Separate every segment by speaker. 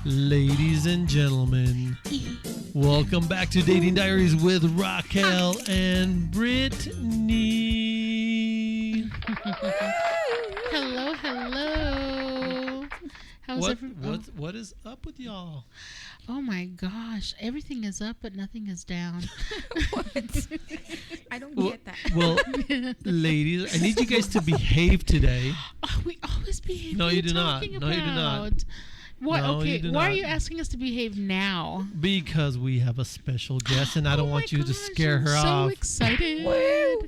Speaker 1: Ladies and gentlemen, welcome back to Dating Diaries with Raquel and Brittany.
Speaker 2: Hello.
Speaker 1: What is up with y'all?
Speaker 2: Oh my gosh, everything is up but nothing is down.
Speaker 3: What? I don't get that.
Speaker 1: Well, ladies, I need you guys to behave today.
Speaker 2: Oh, we always behave.
Speaker 1: No,
Speaker 2: What are
Speaker 1: you do not.
Speaker 2: talking
Speaker 1: No, you do not.
Speaker 2: about? What?
Speaker 1: No,
Speaker 2: okay,
Speaker 1: you do
Speaker 2: why
Speaker 1: not.
Speaker 2: are you asking us to behave now?
Speaker 1: Because we have a special guest and I don't
Speaker 2: Oh
Speaker 1: want
Speaker 2: my
Speaker 1: you to
Speaker 2: gosh,
Speaker 1: scare her
Speaker 2: I'm
Speaker 1: off.
Speaker 2: so excited.
Speaker 3: Woo.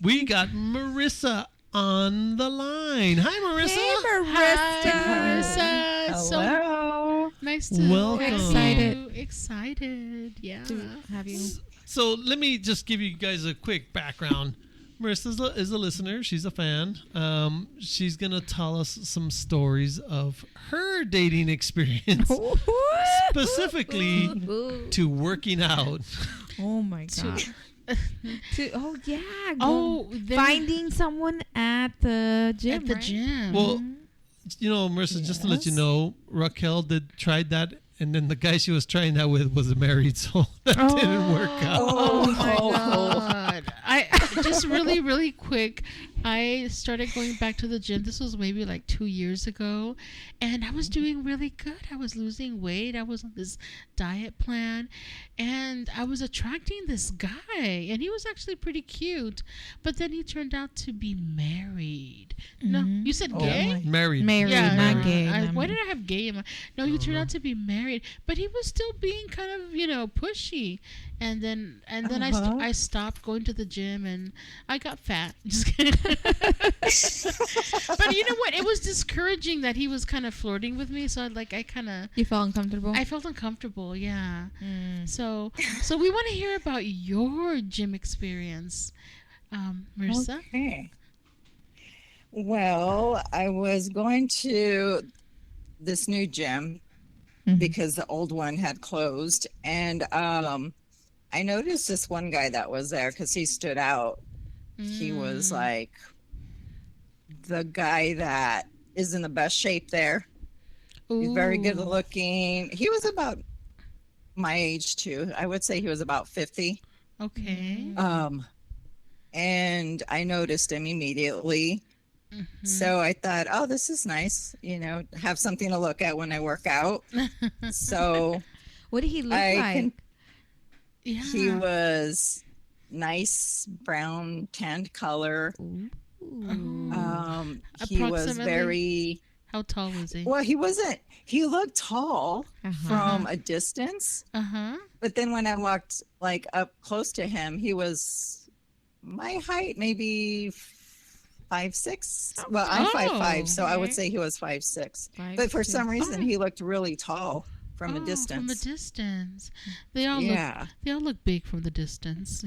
Speaker 1: We got Marissa on the line. Hi, Marissa.
Speaker 3: Hey,
Speaker 2: Hi,
Speaker 3: Marissa.
Speaker 2: Marissa.
Speaker 4: Hello.
Speaker 2: So nice to
Speaker 1: Welcome.
Speaker 2: Excited. Yeah.
Speaker 3: Have you?
Speaker 1: So let me just give you guys a quick background. Marissa is a listener. She's a fan. She's going to tell us some stories of her dating experience, specifically to working out.
Speaker 3: Oh my god. Oh yeah.
Speaker 2: Oh,
Speaker 3: finding someone at the gym.
Speaker 2: at the
Speaker 3: right?
Speaker 2: gym.
Speaker 1: Well, you know, Marissa, just to let you know, Raquel tried that, and then the guy she was trying that with was married, so that didn't work out.
Speaker 2: Oh my god. I just really quick, I started going back to the gym. This was maybe like 2 years ago, and I was doing really good. I was losing weight. I was on this diet plan, and I was attracting this guy, and he was actually pretty cute, but then he turned out to be married. No, you said gay?
Speaker 1: Married.
Speaker 3: Married, not
Speaker 1: married.
Speaker 3: gay.
Speaker 2: Why did I have gay in my... No, he turned out to be married, but he was still being kind of, pushy. And then I stopped going to the gym, and I got fat. Just kidding. But you know what? It was discouraging that he was kind of flirting with me. So
Speaker 3: You felt uncomfortable?
Speaker 2: I felt uncomfortable. Yeah. So we want to hear about your gym experience, Marissa.
Speaker 4: Okay. Well, I was going to this new gym because the old one had closed, and I noticed this one guy that was there because he stood out. He was like the guy that is in the best shape there. He's very good looking. He was about my age too. I would say he was about 50.
Speaker 2: Okay.
Speaker 4: And I noticed him immediately. So I thought, oh, this is nice, have something to look at when I work out. So
Speaker 3: What did he look like?
Speaker 2: Yeah.
Speaker 4: He was nice brown tanned color. He was
Speaker 2: Approximately?
Speaker 4: very...
Speaker 2: How tall was he?
Speaker 4: Well, he looked tall from a distance. But then when I walked up close to him, he was my height, maybe 5'6". Well, I'm 5'5", so I would say he was 5'6". But for some reason, he looked really tall from a distance.
Speaker 2: From a distance. They all look big from the distance.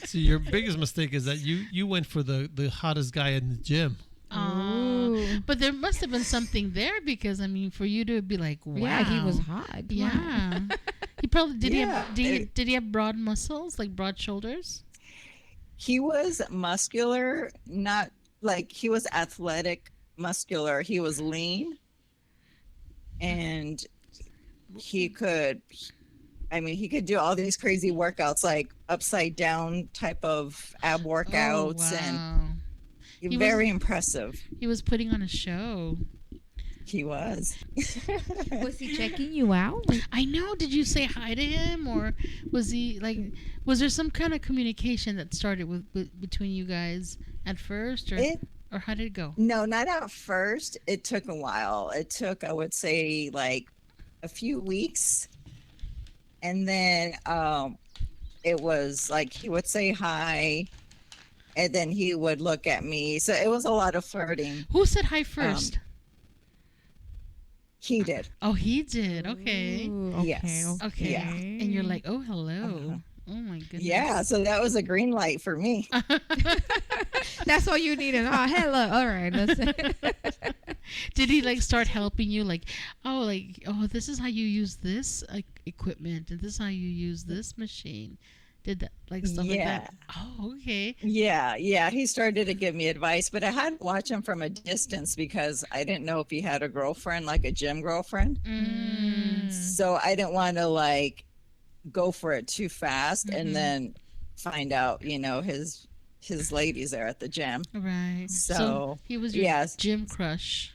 Speaker 1: So your biggest mistake is that you went for the hottest guy in the gym.
Speaker 2: But there must have been something there because for you to be like, wow,
Speaker 3: Yeah, he was hot.
Speaker 2: Yeah, he probably did. Did he have broad muscles, like broad shoulders?
Speaker 4: He was muscular, not like he was athletic, muscular. He was lean, and he could do all these crazy workouts, like upside down type of ab workouts, and very impressive.
Speaker 2: He was putting on a show.
Speaker 4: He was.
Speaker 3: Was he checking you out?
Speaker 2: I know. Did you say hi to him, or was he was there some kind of communication that started between you guys at first, or how did it go?
Speaker 4: No, not at first. It took a while. It took, I would say, like a few weeks, and then it was like he would say hi, and then he would look at me. So it was a lot of flirting.
Speaker 2: Who said hi first?
Speaker 4: He did.
Speaker 2: Oh, he did. Okay.
Speaker 3: Ooh, okay.
Speaker 4: Yes.
Speaker 2: Okay.
Speaker 4: Yeah.
Speaker 2: And you're like, oh, hello. Oh my goodness.
Speaker 4: Yeah, so that was a green light for me.
Speaker 3: That's all you needed. Oh, hello. All right.
Speaker 2: Did he start helping you? This is how you use this equipment, and this is how you use this machine. did that, like stuff like that? Oh, okay.
Speaker 4: Yeah, he started to give me advice, but I had to watch him from a distance because I didn't know if he had a girlfriend, like a gym girlfriend. So I didn't want to like go for it too fast and then find out, his ladies there at the gym.
Speaker 2: Right.
Speaker 4: So
Speaker 2: he was your gym crush.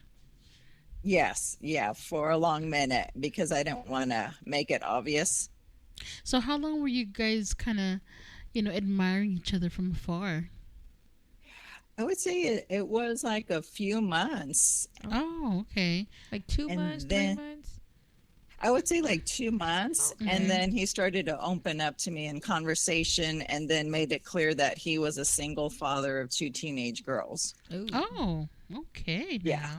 Speaker 4: Yes, yeah, for a long minute because I didn't want to make it obvious.
Speaker 2: So how long were you guys kind of, admiring each other from afar?
Speaker 4: I would say it was like a few months.
Speaker 2: Oh, okay.
Speaker 3: Like 2 months, 3 months?
Speaker 4: I would say like 2 months. And then he started to open up to me in conversation and then made it clear that he was a single father of 2 teenage girls.
Speaker 3: Ooh.
Speaker 2: Oh, okay.
Speaker 4: Yeah.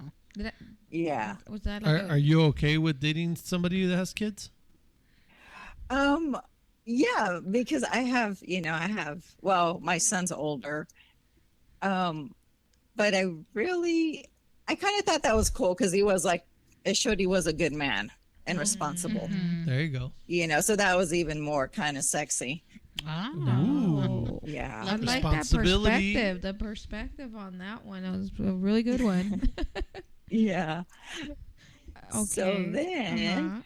Speaker 4: Yeah.
Speaker 3: Was that like
Speaker 1: Are you okay with dating somebody that has kids?
Speaker 4: Yeah, because I have, well, my son's older. But I kind of thought that was cool because he was like, it showed he was a good man and responsible,
Speaker 1: There you go.
Speaker 4: so that was even more kind of sexy.
Speaker 1: Ooh.
Speaker 4: Yeah.
Speaker 3: I like that
Speaker 1: Responsibility.
Speaker 3: perspective. The perspective on that one. That was a really good one.
Speaker 4: Yeah.
Speaker 3: Okay.
Speaker 4: So then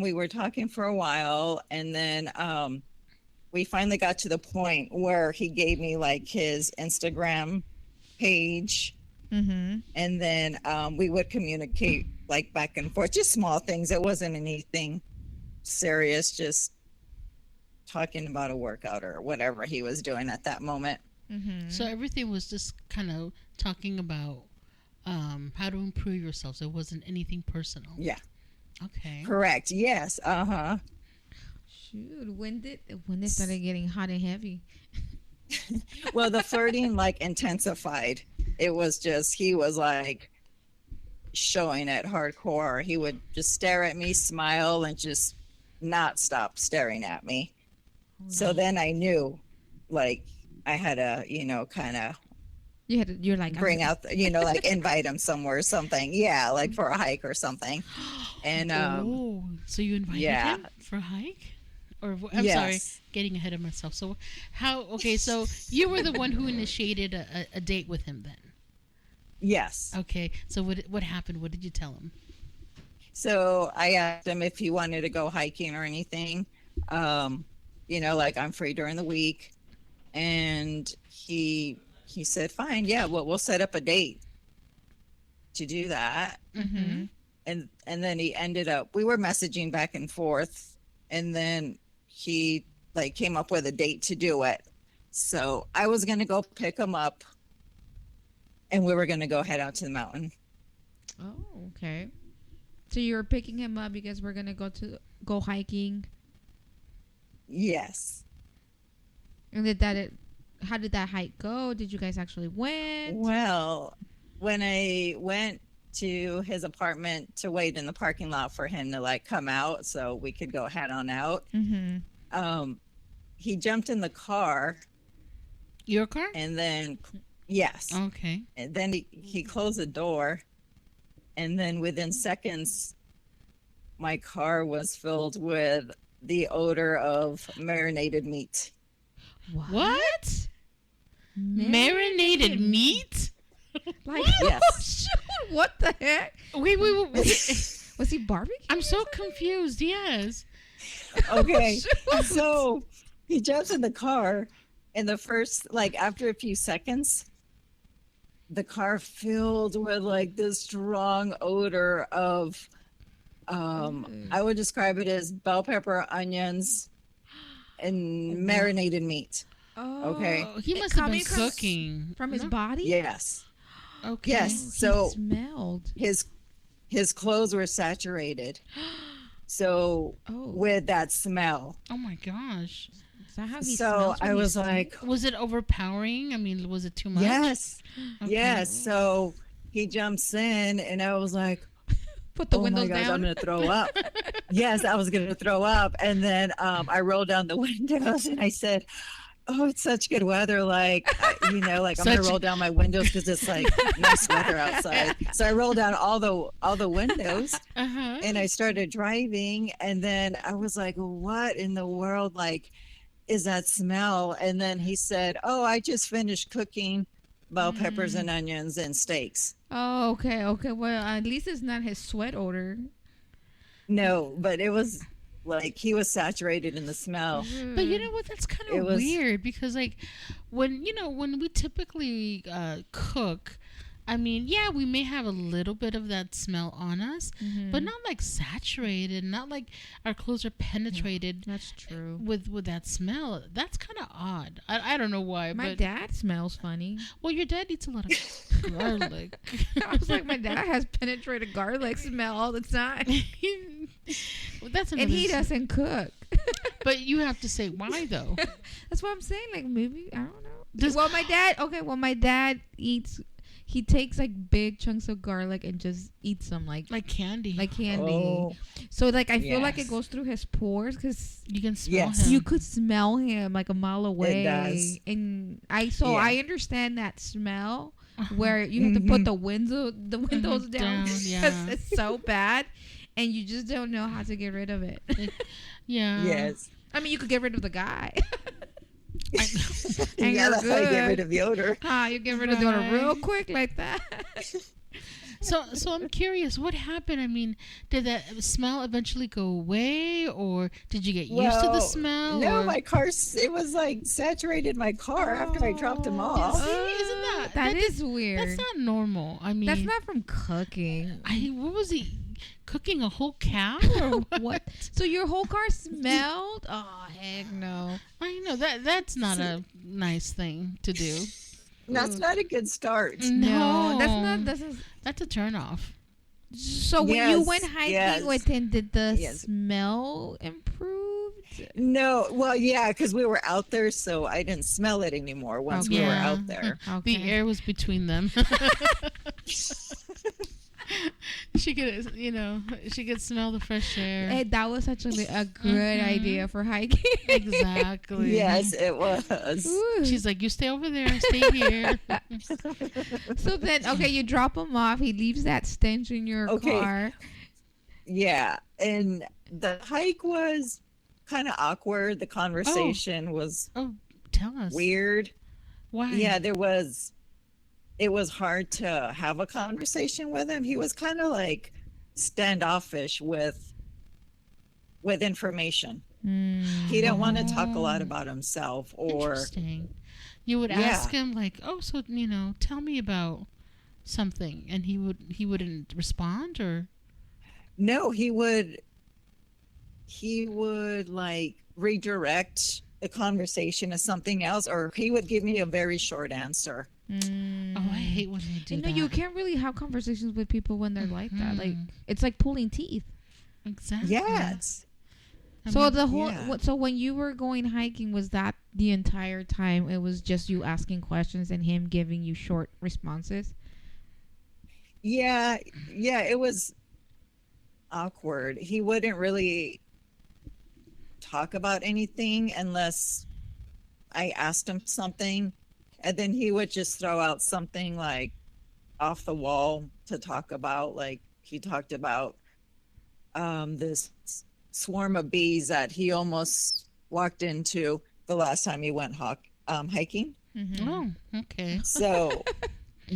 Speaker 4: we were talking for a while and then we finally got to the point where he gave me like his Instagram page and then we would communicate like back and forth, just small things. It wasn't anything serious, just talking about a workout or whatever he was doing at that moment.
Speaker 2: So everything was just kind of talking about how to improve yourselves. It wasn't anything personal.
Speaker 4: Yeah.
Speaker 2: Okay.
Speaker 4: Correct. Yes.
Speaker 3: Shoot, when did it started getting hot and heavy?
Speaker 4: Well, the flirting like intensified. It was just, he was like showing it hardcore. He would just stare at me, smile, and just not stop staring at me. So then I knew like I had to, kind of
Speaker 3: You're like
Speaker 4: bring out, like invite him somewhere or something. Yeah, like for a hike or something. And
Speaker 2: so you invited him for a hike? Or I'm sorry, getting ahead of myself. So so you were the one who initiated a date with him then?
Speaker 4: Yes.
Speaker 2: Okay, so what happened? What did you tell him?
Speaker 4: So I asked him if he wanted to go hiking or anything. Like I'm free during the week. And he said, fine, yeah, well, we'll set up a date to do that. And then he ended up, we were messaging back and forth. And then he like came up with a date to do it. So I was going to go pick him up and we were going to go head out to the mountain.
Speaker 3: Oh, okay. So you were picking him up because we're going to go hiking.
Speaker 4: Yes.
Speaker 3: And how did that hike go? Did you guys actually went?
Speaker 4: Well, when I went to his apartment to wait in the parking lot for him to like come out so we could go head on out, he jumped in the car.
Speaker 2: Your car?
Speaker 4: And then, yes.
Speaker 2: Okay.
Speaker 4: And then he closed the door. And then within seconds, my car was filled with the odor of marinated meat.
Speaker 2: What? Marinated meat?
Speaker 3: Like,
Speaker 4: yes.
Speaker 3: What the heck?
Speaker 2: Wait.
Speaker 3: Was he barbecuing?
Speaker 2: I'm so confused. Yes.
Speaker 4: Okay. So he jumps in the car, and the first, like, after a few seconds, the car filled with like this strong odor of, I would describe it as bell pepper, onions, and marinated meat.
Speaker 3: Oh,
Speaker 4: okay.
Speaker 2: He must have been cooking
Speaker 3: from his body.
Speaker 4: Yes.
Speaker 2: Okay.
Speaker 4: Yes. So
Speaker 3: he smelled.
Speaker 4: his clothes were saturated. So with that smell.
Speaker 2: Oh my gosh.
Speaker 3: Is that how he
Speaker 4: So I was like,
Speaker 2: was it overpowering? I mean, was it too much?
Speaker 4: yes.
Speaker 2: Okay.
Speaker 4: Yes. So he jumps in and I was like,
Speaker 3: put the
Speaker 4: oh
Speaker 3: windows
Speaker 4: my gosh,
Speaker 3: down.
Speaker 4: I'm going to throw up. Yes, I was going to throw up. And then I rolled down the windows and I said, oh, it's such good weather. Like, I'm going to roll down my windows because it's like nice weather outside. So I rolled down all the windows and I started driving. And then I was like, what in the world? Like, is that smell? And then he said, oh, I just finished cooking bell peppers and onions and steaks.
Speaker 3: Oh, okay, okay. Well, at least it's not his sweat odor.
Speaker 4: No, but it was like he was saturated in the smell.
Speaker 2: But you know what? That's kind
Speaker 4: It
Speaker 2: of
Speaker 4: was-
Speaker 2: weird because, like, when we typically cook, I mean, yeah, we may have a little bit of that smell on us, but not like saturated, not like our clothes are penetrated
Speaker 3: That's true.
Speaker 2: with that smell. That's kind of odd. I don't know why,
Speaker 3: My
Speaker 2: but
Speaker 3: dad smells funny.
Speaker 2: well, your dad eats a lot of garlic.
Speaker 3: I was like, my dad has penetrated garlic smell all the time.
Speaker 2: Well, that's
Speaker 3: And
Speaker 2: another
Speaker 3: he doesn't cook.
Speaker 2: But you have to say why though.
Speaker 3: That's what I'm saying. Like, maybe, I don't know.
Speaker 2: Does-
Speaker 3: my dad eats, he takes like big chunks of garlic and just eats them like
Speaker 2: Candy.
Speaker 3: candy.
Speaker 4: Oh,
Speaker 3: So like I feel like it
Speaker 4: yes.
Speaker 3: goes through his pores because
Speaker 2: You can smell
Speaker 4: Yes.
Speaker 2: him.
Speaker 3: you could smell him like a mile away.
Speaker 4: does.
Speaker 3: And
Speaker 4: Yeah.
Speaker 3: I understand that smell
Speaker 2: Uh-huh.
Speaker 3: where you have to put the windows down
Speaker 2: Down,
Speaker 3: because
Speaker 2: yeah.
Speaker 3: it's so bad, and you just don't know how to get rid of it.
Speaker 2: Yeah.
Speaker 4: yes.
Speaker 3: I mean, you could get rid of the guy.
Speaker 4: You
Speaker 3: And you're
Speaker 4: gotta get
Speaker 3: good.
Speaker 4: rid of the odor.
Speaker 3: You get rid of the odor real
Speaker 2: Right.
Speaker 3: quick like that.
Speaker 2: So I'm curious, what happened? I mean, did that smell eventually go away, or did you get used to the smell?
Speaker 4: No,
Speaker 2: or?
Speaker 4: my car, it was like saturated my car after I dropped him off.
Speaker 2: See, isn't that
Speaker 3: That is weird.
Speaker 2: That's not normal. I mean,
Speaker 3: That's not from cooking.
Speaker 2: What was he cooking? A whole cow or what?
Speaker 3: So your whole car smelled? Oh, heck no.
Speaker 2: I know that's not a nice thing to do.
Speaker 4: That's not a good start.
Speaker 3: No,
Speaker 2: That's a turn off.
Speaker 3: So when you
Speaker 4: Yes,
Speaker 3: went hiking
Speaker 4: yes.
Speaker 3: with him, did the
Speaker 4: Yes.
Speaker 3: smell improve?
Speaker 4: No, well, yeah, because we were out there, so I didn't smell it anymore once we were
Speaker 2: Yeah.
Speaker 4: out there.
Speaker 2: The air was between them. she could smell the fresh air.
Speaker 3: Hey, that was actually a good idea for hiking.
Speaker 2: Exactly.
Speaker 4: Yes, it was.
Speaker 3: Ooh.
Speaker 2: She's like, you stay over there, stay here.
Speaker 3: So then, okay, you drop him off. He leaves that stench in your
Speaker 4: Okay.
Speaker 3: car.
Speaker 4: Yeah, and the hike was kind of awkward. The conversation was
Speaker 2: Oh, tell us.
Speaker 4: weird.
Speaker 2: Why?
Speaker 4: Yeah, it was hard to have a conversation with him. He was kind of like standoffish with information. He didn't want to talk a lot about himself or
Speaker 2: Interesting. You would
Speaker 4: Yeah.
Speaker 2: ask him like, "Oh, so tell me about something," and he wouldn't respond, or
Speaker 4: no, he would like redirect the conversation to something else, or he would give me a very short answer.
Speaker 2: oh, I hate when they do
Speaker 3: You know,
Speaker 2: that.
Speaker 3: you can't really have conversations with people when they're like that. Like, it's like pulling teeth.
Speaker 2: Exactly.
Speaker 4: Yes.
Speaker 2: I
Speaker 3: So
Speaker 2: mean,
Speaker 3: the whole,
Speaker 4: yeah.
Speaker 3: so when you were going hiking, was that the entire time? It was just you asking questions and him giving you short responses.
Speaker 4: Yeah, it was awkward. He wouldn't really talk about anything unless I asked him something, and then he would just throw out something like off the wall to talk about. Like he talked about this swarm of bees that he almost walked into the last time he went hiking.
Speaker 2: Oh, okay.
Speaker 4: So,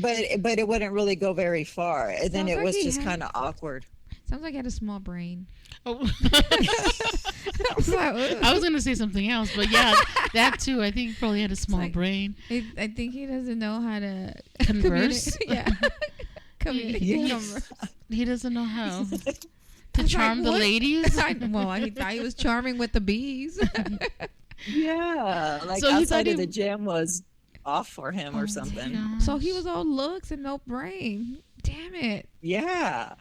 Speaker 4: but it wouldn't really go very far, and then
Speaker 3: Sounds
Speaker 4: it
Speaker 3: like
Speaker 4: was
Speaker 3: he
Speaker 4: just
Speaker 3: had-
Speaker 4: kind of awkward.
Speaker 3: Sounds like he had a small brain.
Speaker 2: Oh.
Speaker 3: I was like, "Ugh."
Speaker 2: I was gonna say something else, but yeah, that too. I think he probably had a small
Speaker 3: like-
Speaker 2: brain.
Speaker 3: I think he doesn't know how to
Speaker 2: Converse.
Speaker 3: Yeah. Communicate.
Speaker 4: Yeah.
Speaker 3: Converse.
Speaker 2: He doesn't know how to
Speaker 3: was like,
Speaker 2: charm the
Speaker 3: what?
Speaker 2: ladies.
Speaker 3: He thought he was charming with the bees.
Speaker 4: Yeah, like
Speaker 2: So he
Speaker 4: outside
Speaker 2: thought
Speaker 4: of the
Speaker 2: he-
Speaker 4: gym was off for him or something.
Speaker 3: So he was all looks and no brain. Damn it.
Speaker 4: Yeah,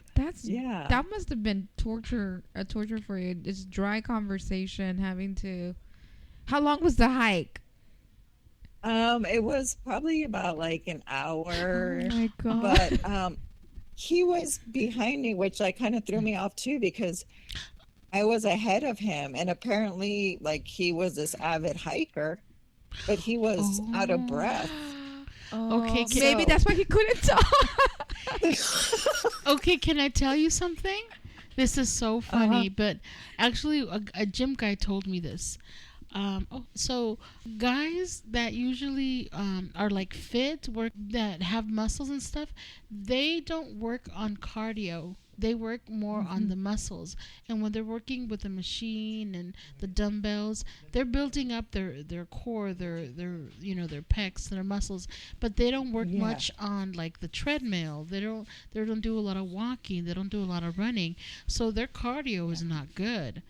Speaker 4: yeah.
Speaker 3: That must have been a torture for you. It's dry conversation, having to. How long was the hike?
Speaker 4: It was probably about like an hour,
Speaker 3: Oh my god.
Speaker 4: but he was behind me, which like kind of threw me off too because I was ahead of him, and apparently like he was this avid hiker, but he was out of breath.
Speaker 2: Okay,
Speaker 3: maybe that's why he couldn't talk.
Speaker 2: Okay, can I tell you something? This is so funny, but actually, a gym guy told me this. So guys that usually are like fit, work that have muscles and stuff, they don't work on cardio. They work more on the muscles, and when they're working with the machine and the dumbbells, they're building up their core, their their pecs, their muscles, but they don't work much on like the treadmill. They don't do a lot of walking. They don't do a lot of running, so their cardio is not good.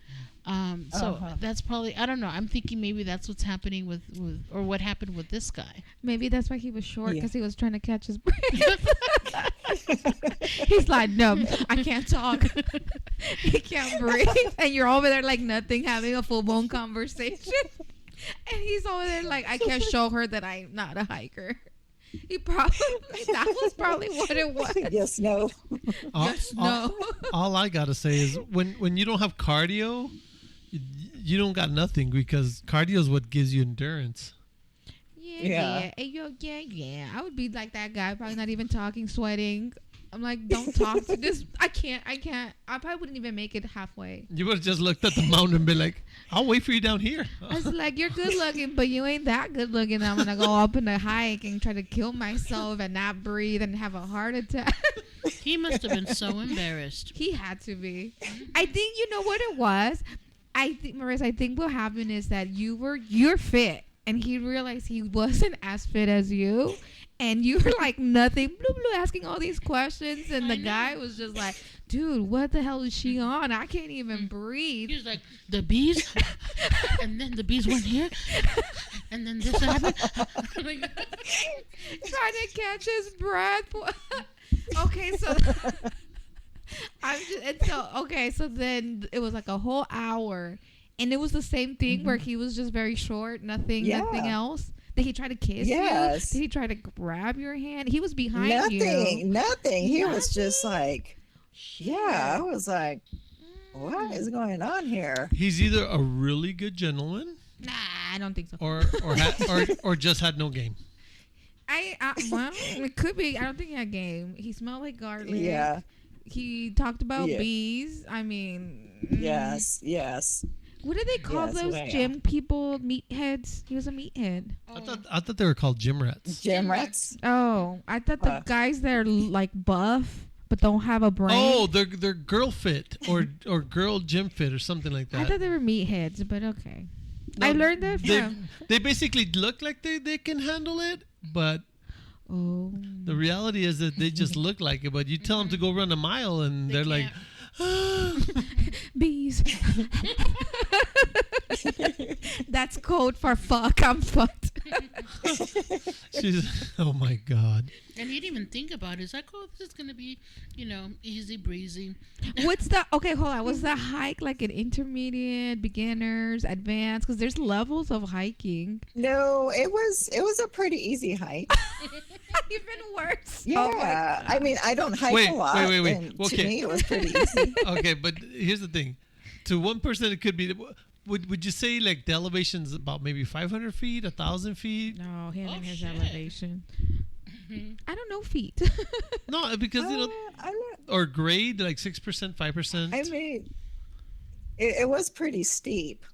Speaker 2: So that's probably, I don't know. I'm thinking maybe that's what's happening with or what happened with this guy.
Speaker 3: Maybe that's why he was short, because he was trying to catch his breath. He's like, no, I can't talk. He can't breathe. And you're over there like nothing, having a full-blown conversation. And he's over there like, I can't show her that I'm not a hiker. That was probably what it was.
Speaker 4: Yes, no.
Speaker 1: All I gotta say is when you don't have cardio, you don't got nothing, because cardio is what gives you endurance.
Speaker 3: Yeah. Yeah. I would be like that guy, probably not even talking, sweating. I'm like, don't talk to this. I can't. I probably wouldn't even make it halfway.
Speaker 1: You would have just looked at the mountain and been like, I'll wait for you down here.
Speaker 3: I was like, you're good looking, but you ain't that good looking. I'm going to go up in a hike and try to kill myself and not breathe and have a heart attack.
Speaker 2: He must have been so embarrassed.
Speaker 3: He had to be. I think, you know what it was? Marissa, I think what happened is that you're fit, and he realized he wasn't as fit as you. And you were like nothing, asking all these questions. And the guy was just like, dude, what the hell is she on? I can't even breathe.
Speaker 2: He was like, the bees? And then the bees went here? And then this happened?
Speaker 3: Trying to catch his breath. Okay, so... so then it was like a whole hour. And it was the same thing where he was just very short, nothing else. Did he try to kiss you? Did he try to grab your hand? He was behind you.
Speaker 4: Nothing. He was just like, I was like, what is going on here?
Speaker 1: He's either a really good gentleman.
Speaker 3: Nah, I don't think so.
Speaker 1: Or just had no game.
Speaker 3: Well, it could be. I don't think he had game. He smelled like garlic.
Speaker 4: Yeah.
Speaker 3: He talked about bees. I mean.
Speaker 4: Yes.
Speaker 3: What do they call those gym people? Meatheads? He was a meathead.
Speaker 1: I thought they were called gym rats.
Speaker 4: Gym rats?
Speaker 3: Oh, I thought the guys that are like buff but don't have a brain.
Speaker 1: Oh, they're girl fit or girl gym fit or something like that.
Speaker 3: I thought they were meatheads, but okay. No, I learned that from...
Speaker 1: They basically look like they can handle it, but the reality is that they just look like it. But you tell them to go run a mile and they're like...
Speaker 3: Bees. That's code for fuck. I'm fucked.
Speaker 1: Oh my god.
Speaker 2: And he didn't even think about it. He's like, oh, this is gonna be, easy breezy.
Speaker 3: What's the hold on? Was the hike like an intermediate, beginners, advanced? Because there's levels of hiking.
Speaker 4: No, it was a pretty easy hike.
Speaker 3: Even worse.
Speaker 4: Yeah, I mean, I don't hike a lot.
Speaker 1: Wait.
Speaker 4: And
Speaker 1: Okay.
Speaker 4: To me, it was pretty easy.
Speaker 1: Okay, but here's the thing. To one person, it could be. Would you say like the elevation's about maybe 500 feet, 1,000 feet?
Speaker 3: No, him and his elevation. I don't know feet.
Speaker 1: No, because or grade like 6%, 5%.
Speaker 4: I mean, it was pretty steep.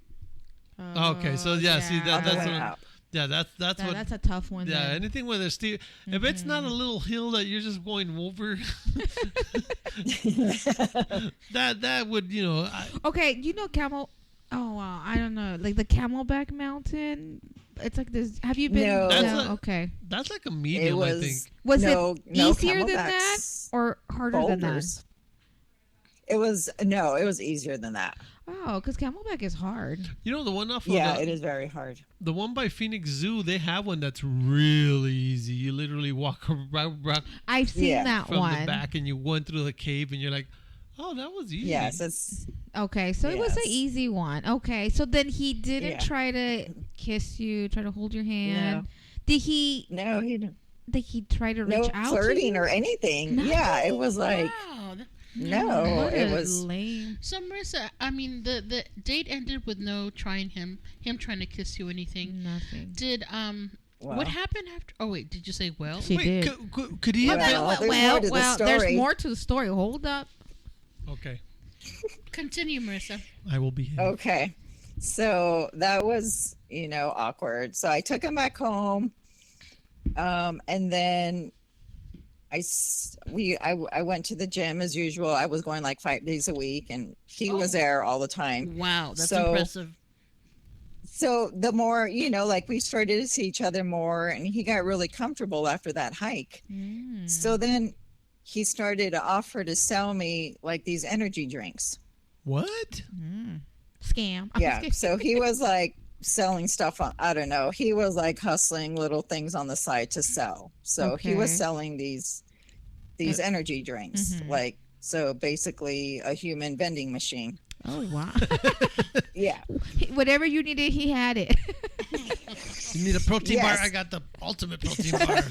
Speaker 1: Okay, so see
Speaker 3: that's a tough one.
Speaker 1: Yeah,
Speaker 3: then.
Speaker 1: anything where there's steep. If it's not a little hill that you're just going over, that would
Speaker 3: Okay, camel. Oh wow, I don't know, like the Camelback Mountain. It's like this. Have you been?
Speaker 4: No.
Speaker 3: Okay.
Speaker 1: That's like a medium, I think.
Speaker 3: Was it easier than that or harder than that?
Speaker 4: It was easier than that.
Speaker 3: Oh, because Camelback is hard.
Speaker 1: The one off.
Speaker 4: It is very hard.
Speaker 1: The one by Phoenix Zoo, they have one that's really easy. You literally walk around.
Speaker 3: I've seen that
Speaker 1: from
Speaker 3: one
Speaker 1: the back, and you went through the cave, and you're like, oh, that was easy.
Speaker 4: Yes, it's
Speaker 3: okay. So it was an easy one. Okay, so then he didn't try to kiss you, try to hold your hand. No. Did he?
Speaker 4: No, he didn't.
Speaker 3: Did he try to reach out?
Speaker 4: No flirting
Speaker 3: to you?
Speaker 4: or anything.
Speaker 3: No.
Speaker 4: Yeah, it was like.
Speaker 2: Wow.
Speaker 4: No, it was
Speaker 3: lame.
Speaker 2: So Marissa, I mean, the date ended with no trying him trying to kiss you, anything.
Speaker 3: Nothing.
Speaker 2: Did what happened after? Oh wait, did you say well?
Speaker 3: She did.
Speaker 1: Could he have been?
Speaker 3: There's more to the story. Hold up.
Speaker 1: Okay.
Speaker 2: Continue, Marissa.
Speaker 1: I will be here.
Speaker 4: Okay. So that was, awkward. So I took him back home. And then I went to the gym as usual. I was going like 5 days a week, and he was there all the time.
Speaker 5: Wow, that's
Speaker 4: So-
Speaker 5: impressive.
Speaker 4: So the more, like we started to see each other more, and he got really comfortable after that hike. So then he started to offer to sell me like these energy drinks.
Speaker 1: What?
Speaker 3: Scam.
Speaker 4: Yeah. So he was like selling stuff on, I don't know. He was like hustling little things on the side to sell. So he was
Speaker 3: Okay.
Speaker 4: selling these energy drinks. Like, so basically a human vending machine.
Speaker 3: Oh wow.
Speaker 4: Yeah.
Speaker 3: Whatever you needed, he had it.
Speaker 1: You need a protein bar?
Speaker 4: Yes.
Speaker 1: I got the ultimate protein bar.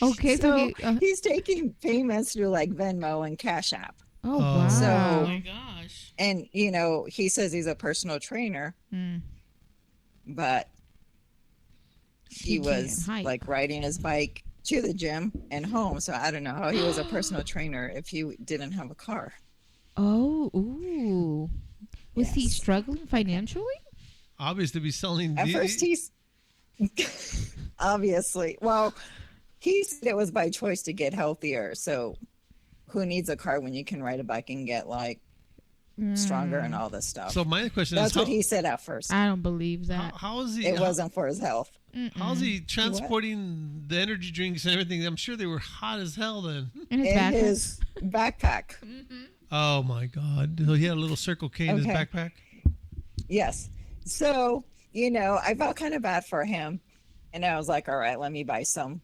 Speaker 3: Okay, so,
Speaker 4: So he's taking payments through like Venmo and Cash App.
Speaker 3: oh
Speaker 1: Oh.
Speaker 3: wow.
Speaker 5: Oh
Speaker 4: So-
Speaker 5: my gosh.
Speaker 4: And, he says he's a personal trainer,
Speaker 3: Mm.
Speaker 4: but
Speaker 3: He
Speaker 4: he
Speaker 3: can't
Speaker 4: was
Speaker 3: hike.
Speaker 4: like riding his bike to the gym and home. So I don't know how he was a personal trainer if he didn't have a car.
Speaker 3: Oh, ooh. Was he
Speaker 4: Yes.
Speaker 3: struggling financially?
Speaker 1: Obviously, be selling.
Speaker 4: At first, he's obviously, well, he said it was by choice to get healthier. So who needs a car when you can ride a bike and get like stronger and all this stuff?
Speaker 1: So my question
Speaker 4: That's
Speaker 1: is,
Speaker 4: what he said at first.
Speaker 3: I don't believe that.
Speaker 1: how is he?
Speaker 4: It wasn't for his health.
Speaker 1: How's he transporting the energy drinks and everything? I'm sure they were hot as hell then.
Speaker 3: In his
Speaker 4: In
Speaker 3: backpack?
Speaker 4: his backpack.
Speaker 1: Oh my God! So he had a little Circle K in his
Speaker 4: Okay.
Speaker 1: backpack.
Speaker 4: Yes. So, I felt kind of bad for him. And I was like, all right, let me buy some,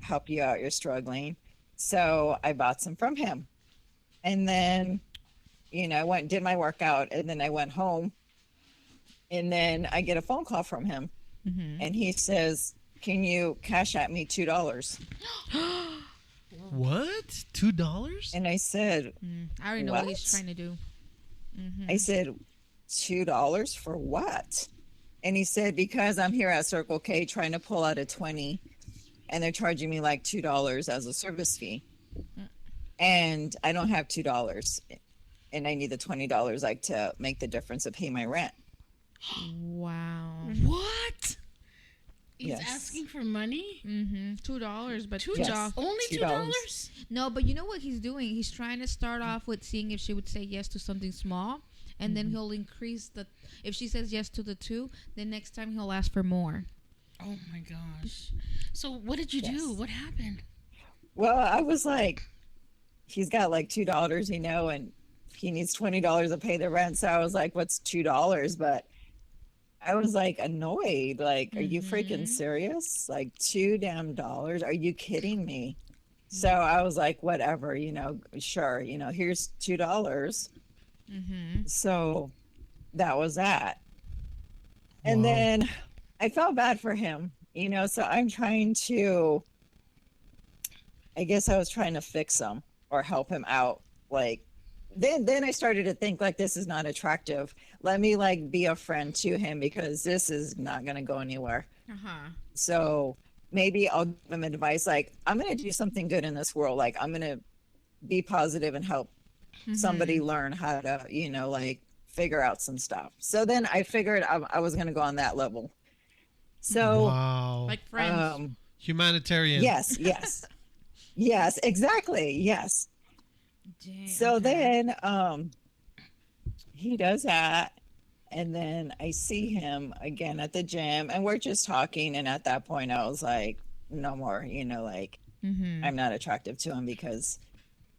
Speaker 4: help you out. You're struggling. So I bought some from him. And then, I went and did my workout, and then I went home. And then I get a phone call from him. And he says, can you cash at me $2?
Speaker 1: What? $2?
Speaker 4: And I said,
Speaker 3: I already know what he's
Speaker 4: What?
Speaker 3: trying to do.
Speaker 4: I said, $2 for what? And he said, because I'm here at Circle K trying to pull out a 20, and they're charging me like $2 as a service fee. And I don't have $2, and I need the $20 like to make the difference to pay my rent.
Speaker 3: Wow.
Speaker 5: What? He's
Speaker 4: Yes.
Speaker 5: asking for money?
Speaker 3: $2, but
Speaker 5: Two
Speaker 4: Yes.
Speaker 5: dollars? Only
Speaker 4: $2.
Speaker 5: $2?
Speaker 3: No, but you know what he's doing? He's trying to start off with seeing if she would say yes to something small, and then he'll increase the. If she says yes to the 2, then next time he'll ask for more.
Speaker 5: Oh my gosh. So what did you do?
Speaker 4: Yes.
Speaker 5: What happened?
Speaker 4: Well, I was like, he's got like $2, and he needs $20 to pay the rent. So I was like, what's $2? But I was like annoyed. Like, are you freaking serious? Like $2 damn dollars? Are you kidding me? So I was like, whatever, sure, here's $2. So that was that. And
Speaker 1: Wow.
Speaker 4: then I felt bad for him, so I'm trying to, I guess I was trying to fix him or help him out. Like, then I started to think like, this is not attractive. Let me like be a friend to him, because this is not going to go anywhere. So maybe I'll give him advice. Like, I'm going to do something good in this world. Like, I'm going to be positive and help somebody learn how to, like figure out some stuff. So then I figured I was going to go on that level. So,
Speaker 1: Wow.
Speaker 5: Like friends?
Speaker 1: Humanitarian.
Speaker 4: yes, yes, exactly. Yes.
Speaker 3: Dang,
Speaker 4: So
Speaker 3: okay.
Speaker 4: then he does that, and then I see him again at the gym, and we're just talking, and at that point I was like, no more, like I'm not attractive to him because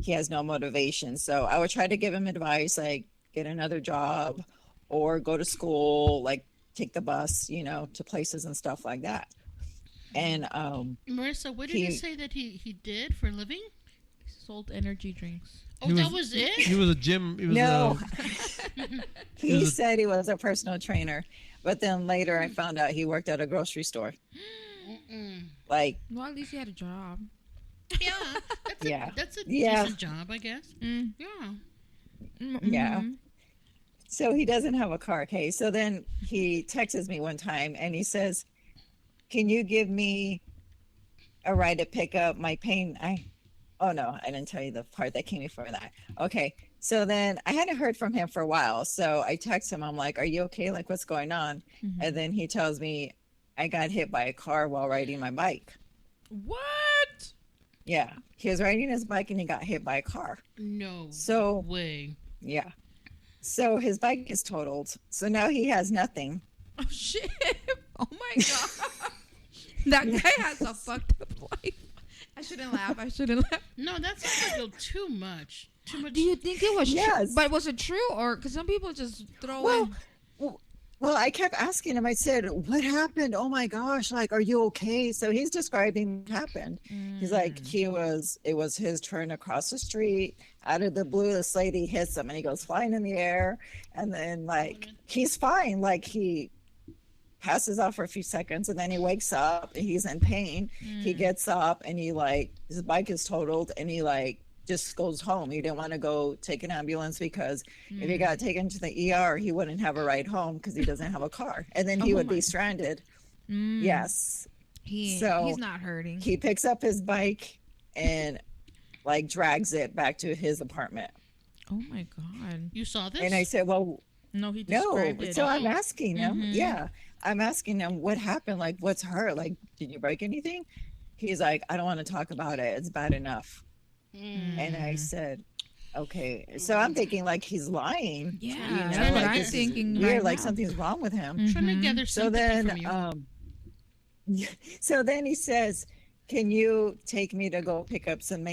Speaker 4: he has no motivation. So I would try to give him advice, like get another job or go to school, like take the bus, to places and stuff like that. And
Speaker 5: Marissa, what did you
Speaker 4: he-
Speaker 5: say that he did for a living?
Speaker 3: Sold energy drinks.
Speaker 5: Oh,
Speaker 1: He
Speaker 5: that was it?
Speaker 1: He was a gym. He was
Speaker 4: no,
Speaker 1: a,
Speaker 4: he
Speaker 1: was a-
Speaker 4: said he was a personal trainer, but then later I found out he worked at a grocery store.
Speaker 5: Mm-mm.
Speaker 4: Like,
Speaker 3: Well, at least he had a job.
Speaker 5: Yeah, that's
Speaker 4: Yeah.
Speaker 5: that's a
Speaker 4: Yeah.
Speaker 5: decent job, I guess.
Speaker 3: Mm.
Speaker 5: Yeah.
Speaker 4: yeah. So he doesn't have a car. Okay. So then he texts me one time and he says, can you give me a ride to pick up my pain? Oh no, I didn't tell you the part that came before that. Okay. So then I hadn't heard from him for a while. So I text him. I'm like, "Are you okay? Like, what's going on?" And then he tells me I got hit by a car while riding my bike.
Speaker 3: What?
Speaker 4: Yeah, he was riding his bike and he got hit by a car.
Speaker 5: No
Speaker 4: So
Speaker 5: way.
Speaker 4: yeah, so his bike is totaled. So now he has nothing.
Speaker 3: Oh shit! Oh my god! That guy has a fucked up life. I shouldn't laugh. I shouldn't laugh.
Speaker 5: No, that's a little too much. Too much.
Speaker 3: Do you think it was
Speaker 4: Yes.
Speaker 3: true? But was it true, or because some people just throw
Speaker 4: Well,
Speaker 3: in?
Speaker 4: well, I kept asking him. I said, "What happened? Oh my gosh! Like, are you okay?" So he's describing what happened. He's like, it was his turn across the street. Out of the blue, this lady hits him, and he goes flying in the air. And then, like, he's fine. Like, he passes out for a few seconds, and then he wakes up. And he's in pain. He gets up, and he like his bike is totaled, and he like just goes home. He didn't want to go take an ambulance because if he got taken to the ER, he wouldn't have a ride home because he doesn't have a car, and then he would be stranded. Yes.
Speaker 3: He's not hurting.
Speaker 4: He picks up his bike and like drags it back to his apartment.
Speaker 3: Oh my god!
Speaker 5: You saw this?
Speaker 4: And I said, "Well,
Speaker 3: No, he
Speaker 4: no."
Speaker 3: described it.
Speaker 4: So I'm asking him, I'm asking him what happened. Like, what's hurt? Like, did you break anything? He's like, "I don't want to talk about it. It's bad enough." And I said, "Okay." So I'm thinking like he's lying.
Speaker 3: Yeah,
Speaker 4: you know,
Speaker 3: that's what
Speaker 4: like,
Speaker 3: I'm
Speaker 4: this is
Speaker 3: thinking.
Speaker 4: weird,
Speaker 3: right
Speaker 4: like
Speaker 3: now.
Speaker 4: something's wrong with him.
Speaker 5: Trying to gather
Speaker 4: So
Speaker 5: sympathy
Speaker 4: then,
Speaker 5: from you.
Speaker 4: so then he says, "Can you take me to go pick up some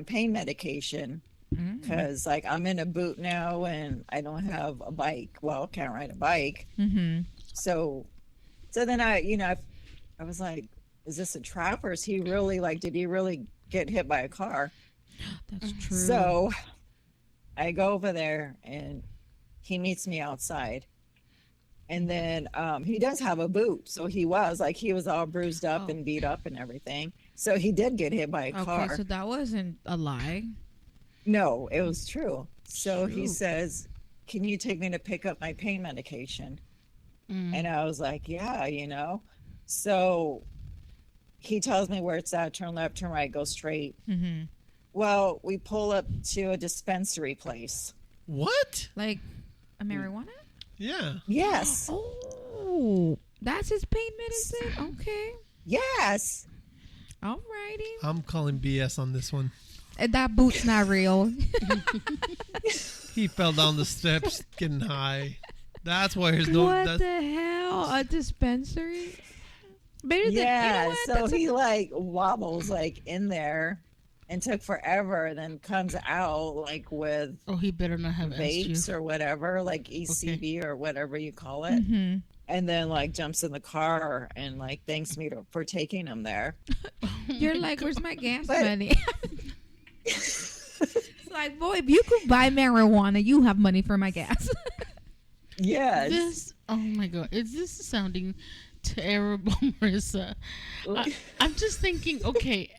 Speaker 4: pain medication? Because like I'm in a boot now and I don't have a bike. Well, can't ride a bike." So then I was like, "Is this a trap, or is he really like? Did he really get hit by a car?"
Speaker 3: That's true.
Speaker 4: So I go over there and he meets me outside. And then he does have a boot. So he was all bruised up and beat up and everything. So he did get hit by a car.
Speaker 3: Okay, so that wasn't a lie.
Speaker 4: No, it was true. So he says, "Can you take me to pick up my pain medication?" And I was like, "Yeah, you know." So he tells me where it's at, turn left, turn right, go straight. Well, we pull up to a dispensary place.
Speaker 1: What?
Speaker 3: Like a marijuana?
Speaker 1: Yeah.
Speaker 4: Yes.
Speaker 3: Oh, that's his pain medicine? Okay.
Speaker 4: Yes.
Speaker 3: Alrighty.
Speaker 1: I'm calling BS on this one.
Speaker 3: And that boot's not real.
Speaker 1: He fell down the steps getting high. That's why there's no.
Speaker 3: What the hell? A dispensary? Better than,
Speaker 4: Yeah.
Speaker 3: you know what?
Speaker 4: So
Speaker 3: That's
Speaker 4: he like wobbles like in there and took forever, then comes out like with
Speaker 5: Oh, he better not have asked you.
Speaker 4: vapes or whatever, like ECV or whatever you call it. And then like jumps in the car and like thanks me for taking him there.
Speaker 3: You're like, where's my gas
Speaker 4: But-
Speaker 3: money? It's like, boy, if you could buy marijuana, you have money for my gas.
Speaker 4: Yes.
Speaker 5: This, oh my god, is this sounding terrible, Marissa? I'm just thinking, okay,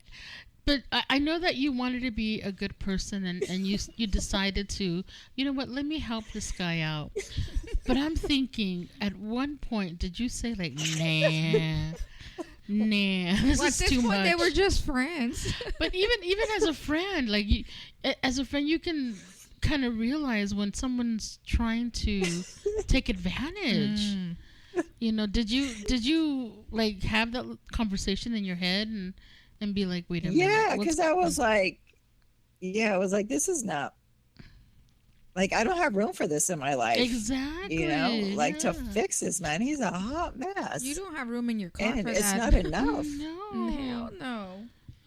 Speaker 5: but I know that you wanted to be a good person and you decided to, you know what, let me help this guy out. But I'm thinking, at one point, did you say like, nah, this
Speaker 3: Well,
Speaker 5: is
Speaker 3: at this
Speaker 5: too
Speaker 3: point,
Speaker 5: much?
Speaker 3: they were just friends.
Speaker 5: But even as a friend, like as a friend, you can kind of realize when someone's trying to take advantage. You know, did you like have that conversation in your head and be like, wait a minute?
Speaker 4: Yeah,
Speaker 5: what's-
Speaker 4: because I was like, this is not like I don't have room for this in my life.
Speaker 5: exactly.
Speaker 4: You know, like to
Speaker 5: yeah.
Speaker 4: fix this man. He's a hot mess.
Speaker 3: You don't have room in your car
Speaker 4: and
Speaker 3: for
Speaker 4: it's
Speaker 3: that.
Speaker 4: not enough.
Speaker 5: No,
Speaker 3: Hell no.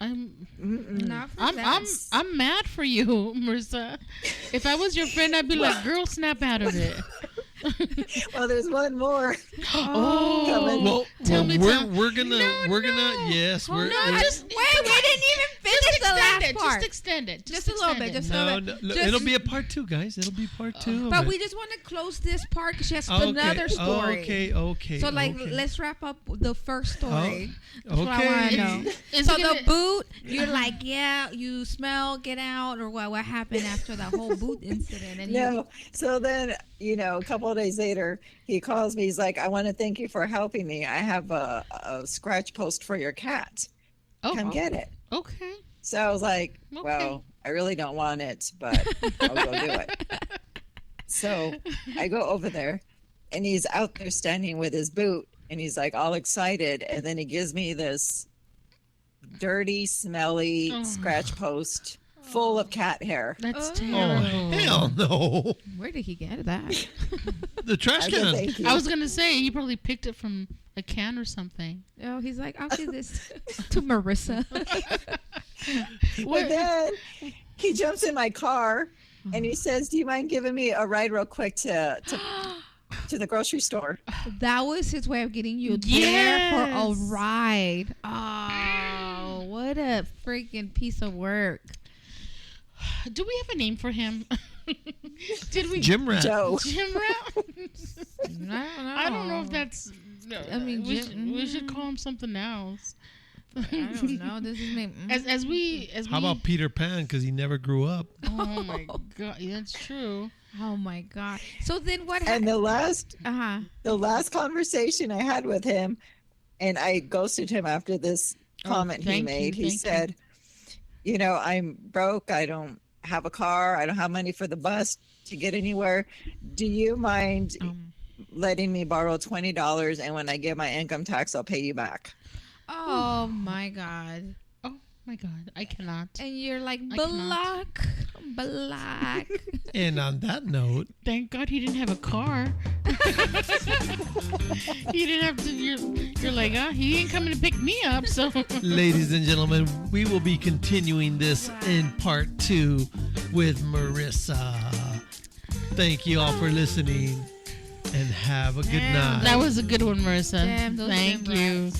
Speaker 5: I'm
Speaker 3: Not for
Speaker 5: I'm
Speaker 3: that.
Speaker 5: I'm mad for you, Marissa. If I was your friend, I'd be like, girl, snap out of it.
Speaker 4: Well, there's one more.
Speaker 5: Oh,
Speaker 1: Well,
Speaker 5: tell me,
Speaker 1: we're gonna yes,
Speaker 5: Oh,
Speaker 1: we're
Speaker 5: no,
Speaker 1: we're-
Speaker 5: just
Speaker 3: Wait, we didn't even finish
Speaker 5: just
Speaker 3: the last
Speaker 5: extend it.
Speaker 3: part.
Speaker 5: Just extend it.
Speaker 3: Just a little bit,
Speaker 5: extend it.
Speaker 3: just
Speaker 1: no,
Speaker 3: Just-
Speaker 1: it'll be a part 2, guys. It'll be part 2. of
Speaker 3: But
Speaker 1: it.
Speaker 3: we just want to close this part because she has
Speaker 1: Okay,
Speaker 3: another story.
Speaker 1: Okay.
Speaker 3: So, like,
Speaker 1: okay.
Speaker 3: let's wrap up the first story. That's what I
Speaker 1: okay.
Speaker 3: want to know.
Speaker 5: Is
Speaker 3: So
Speaker 5: it gonna-
Speaker 3: the boot, you're like, yeah, you smell, get out, or what happened after that whole boot incident? And
Speaker 4: No. So then, a couple of days later, he calls me. He's like, "I want to thank you for helping me. I have a scratch post for your cat.
Speaker 5: Oh,
Speaker 4: Come get it."
Speaker 5: okay.
Speaker 4: So I was like,
Speaker 5: Okay.
Speaker 4: "Well, I really don't want it, but I'll go do it. So I go over there, and he's out there standing with his boot, and he's like all excited, and then he gives me this dirty, smelly scratch post full of cat hair.
Speaker 5: That's
Speaker 1: Oh,
Speaker 5: terrible.
Speaker 1: hell no.
Speaker 3: Where did he get that?
Speaker 1: The trash
Speaker 4: I said,
Speaker 1: can.
Speaker 4: thank you.
Speaker 5: I was gonna say he probably picked it from a can or something.
Speaker 3: Oh, he's like, I'll give this to Marissa.
Speaker 4: But then he jumps in my car, and he says, "Do you mind giving me a ride real quick to the grocery store?"
Speaker 3: That was his way of getting you there
Speaker 5: Yes.
Speaker 3: for a ride. Oh, what a freaking piece of work.
Speaker 5: Do we have a name for him? Did we?
Speaker 1: Gym rat.
Speaker 4: Joe.
Speaker 5: Jim Rat?
Speaker 3: I don't know.
Speaker 5: I don't know if that's.
Speaker 3: I mean,
Speaker 5: we should call him something else.
Speaker 3: I don't know. This is me.
Speaker 1: How about Peter Pan? Because he never grew up.
Speaker 5: Oh my god, that's true.
Speaker 3: Oh my god. So then what
Speaker 4: And
Speaker 3: happened?
Speaker 4: the last conversation I had with him, and I ghosted him after this comment he
Speaker 5: thank you,
Speaker 4: made. He
Speaker 5: thank you.
Speaker 4: said, "You know, I'm broke. I don't have a car. I don't have money for the bus to get anywhere. Do you mind letting me borrow $20, and when I get my income tax, I'll pay you back?"
Speaker 3: Oh my god.
Speaker 5: Oh my god, I cannot.
Speaker 3: And you're like,
Speaker 5: I cannot.
Speaker 3: block.
Speaker 1: And on that note,
Speaker 5: Thank God he didn't have a car. He didn't have to. You're like, he ain't coming to pick me up. So,
Speaker 1: ladies and gentlemen, we will be continuing this in part 2 with Marissa. Thank you all for listening, and have a good night.
Speaker 5: that was a good one, Marissa.
Speaker 3: Damn, those
Speaker 5: Thank
Speaker 3: gym
Speaker 5: you.